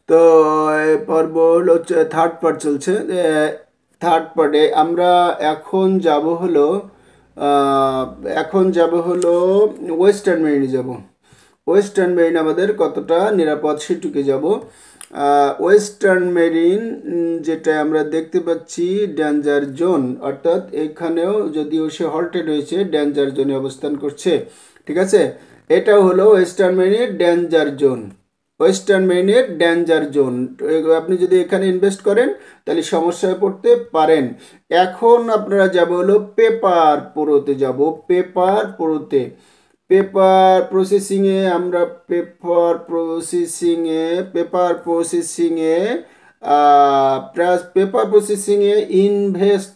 তো এই পর্ব হলো থার্ড পার্ট চলছে। থার্ড পার্টে আমরা এখন যাব হলো ওয়েস্টার্ন মেরিনে যাব। ওয়েস্টার্ন মেরিন আমাদের কতটা নিরাপদ সেটুকে যাব। ওয়েস্টার্ন মেরিন যেটা আমরা দেখতে পাচ্ছি ডেঞ্জার জোন, অর্থাৎ এখানেও যদিও সে হল্টেড হয়েছে ডেঞ্জার জোনে অবস্থান করছে। ঠিক আছে, এটা হলো ওয়েস্টার্ন মেরিনের ডেঞ্জার জোন। ওয়েস্টার্ন মেরিনের ডেঞ্জার জোন, আপনি যদি এখানে ইনভেস্ট করেন তাহলে সমস্যায় পড়তে পারেন। এখন আপনারা যাব হলো পেপার প্রোতে যাব। পেপার প্রোতে পেপার প্রসেসিংয়ে আমরা পেপার প্রসেসিংয়ে ইনভেস্ট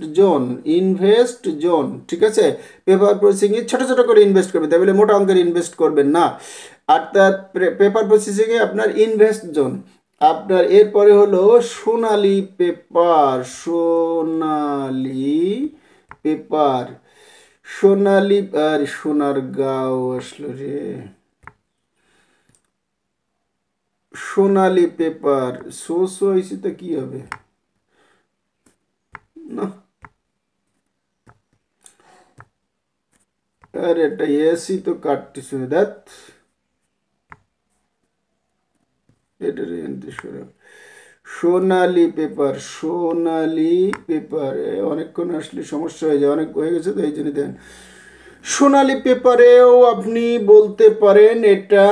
জোন। ঠিক আছে, পেপার প্রসেসিংয়ে ছোট ছোট করে ইনভেস্ট করবেন, তাই বলে মোটা অঙ্কের ইনভেস্ট করবেন না। অর্থাৎ পেপার প্রসেসিংয়ে আপনার ইনভেস্ট জোন। আপনার এরপরে হলো সোনালী পেপার। সোনালী আর সোনার গাঁও আসলো রে। সোনালী পেপার হয়েছে তো কি হবে না, আরে এটা এসি তো কাটতেছে দেখ, সোনালী পেপার অনেকক্ষণ আসলে সমস্যা হয়ে যায়, অনেক হয়ে গেছে তো এই জন্য দেন। সোনালী পেপারেও আপনি বলতে পারেন এটা,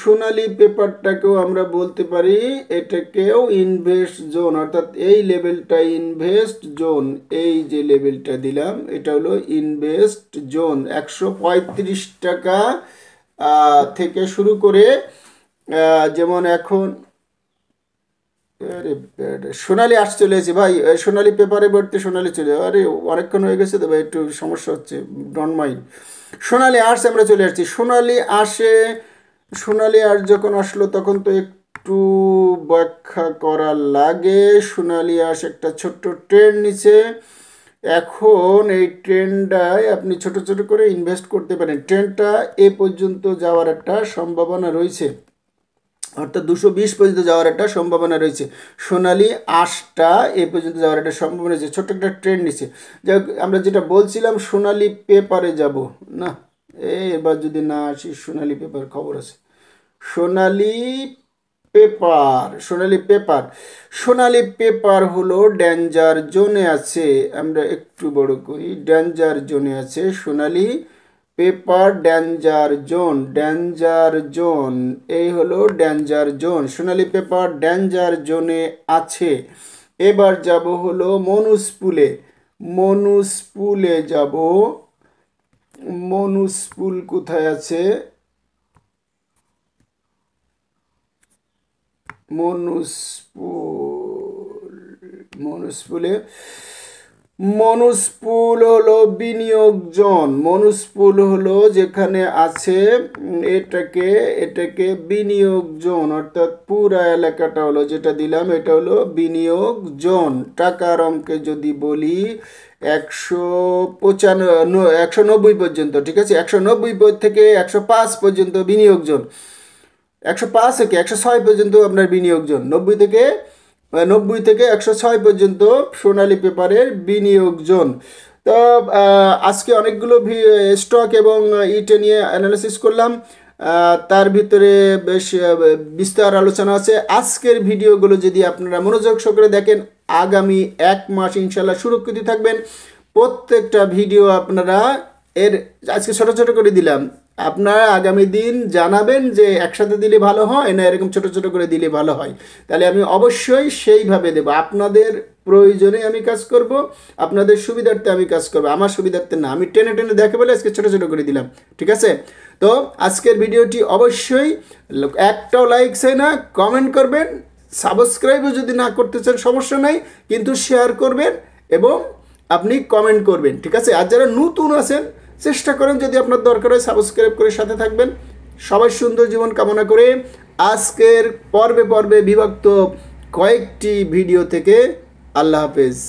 সোনালী পেপারটাকেও আমরা বলতে পারি এটাকেও ইনভেস্ট জোন, অর্থাৎ এই লেভেলটা ইনভেস্ট জোন। এই যে লেভেলটা দিলাম এটা হলো ইনভেস্ট জোন। 135 টাকা থেকে শুরু করে, যেমন এখন সোনালী আর্টস চলে এসেছে ভাই, সোনালী পেপারে ভর্তি সোনালী চলে, আরে অনেকক্ষণ হয়ে গেছে তো ভাই, একটু সমস্যা হচ্ছে, ডোন্ট মাইন্ড। সোনালী আর্টস আমরা চলে আসছি। সোনালী আর্টস যখন আসলো তখন তো একটু ব্যাখ্যা করা লাগে। সোনালী আর্টস একটা ছোট্ট ট্রেন্ড নিচে, এখন এই ট্রেন্ডটায় আপনি ছোট ছোট করে ইনভেস্ট করতে পারেন। ট্রেন্ডটা এ পর্যন্ত যাওয়ার একটা সম্ভাবনা রয়েছে, অর্থাৎ 220 পর্যন্ত যাওয়ার একটা সম্ভাবনা রয়েছে। সোনালী আঁশটা এ পর্যন্ত যাওয়ার একটা সম্ভাবনা রয়েছে, ছোট্ট একটা ট্রেন্ড নিচ্ছে। যাই আমরা যেটা বলছিলাম সোনালী পেপারে যাব না, এবার যদি না আসি সোনালী পেপার খবর আছে। সোনালী পেপার হলো ডেঞ্জার জোনে আছে। আমরা একটু বড় করি, ডেঞ্জার জোনে আছে সোনালী পেপার। ডেঞ্জার জোন এই হলো ডেঞ্জার জোন। সোনালী পেপার ডেঞ্জার জোনে আছে। এবার যাব হলো মনুসপুলে যাব। মনুসপুল কোথায় আছে? মনুসপুল হলো বিনিয়োগ জোন। মনুসপুল হলো যেখানে আছে এটাকে বিনিয়োগ জোন, অর্থাৎ পুরা এলাকাটা হলো যেটা দিলাম এটা হলো বিনিয়োগ জোন। টাকার অঙ্কে যদি বলি 190 পর্যন্ত, ঠিক আছে, 190 থেকে 105 পর্যন্ত বিনিয়োগ জোন। 105 থেকে 106 পর্যন্ত আপনার বিনিয়োগ জোন। 90 থেকে 106 পর্যন্ত সোনালী পেপারের বিনিয়োগ জোন। তো আজকে অনেকগুলো স্টক এবং ইটে নিয়ে অ্যানালিসিস করলাম, তার ভিতরে বেশ বিস্তার আলোচনা আছে। আজকের ভিডিওগুলো যদি আপনারা মনোযোগ সহকারে দেখেন, আগামী 1 মাস ইনশাল্লাহ সুরক্ষিত থাকবেন। প্রত্যেকটা ভিডিও আপনারা আজকে ছোট ছোট করে দিলাম, আপনারা আগামী দিন জানাবেন যে একসাথে দিলে ভালো হয় না এরকম ছোট ছোট করে দিলে ভালো হয়, তাহলে আমি অবশ্যই সেইভাবে দেব। আপনাদের প্রয়োজনে আমি কাজ করব, আপনাদের সুবিধার্থে আমি কাজ করব, আমার সুবিধার্থে না। আমি টেনে টেনে দেখে বলে আজকে ছোট ছোট করে দিলাম, ঠিক আছে? তো আজকের ভিডিওটি অবশ্যই একটাও লাইক চাই না, কমেন্ট করবেন, সাবস্ক্রাইবও যদি না করতে চান সমস্যা নাই, কিন্তু শেয়ার করবেন এবং আপনি কমেন্ট করবেন, ঠিক আছে? আর যারা নতুন আছেন চেষ্টা করেন যদি আপনার দরকার হয় সাবস্ক্রাইব করে সাথে থাকবেন। সবাই সুন্দর জীবন কামনা করে আজকের পর্বে বিভক্ত কয়েকটি ভিডিও থেকে আল্লাহ হাফেজ।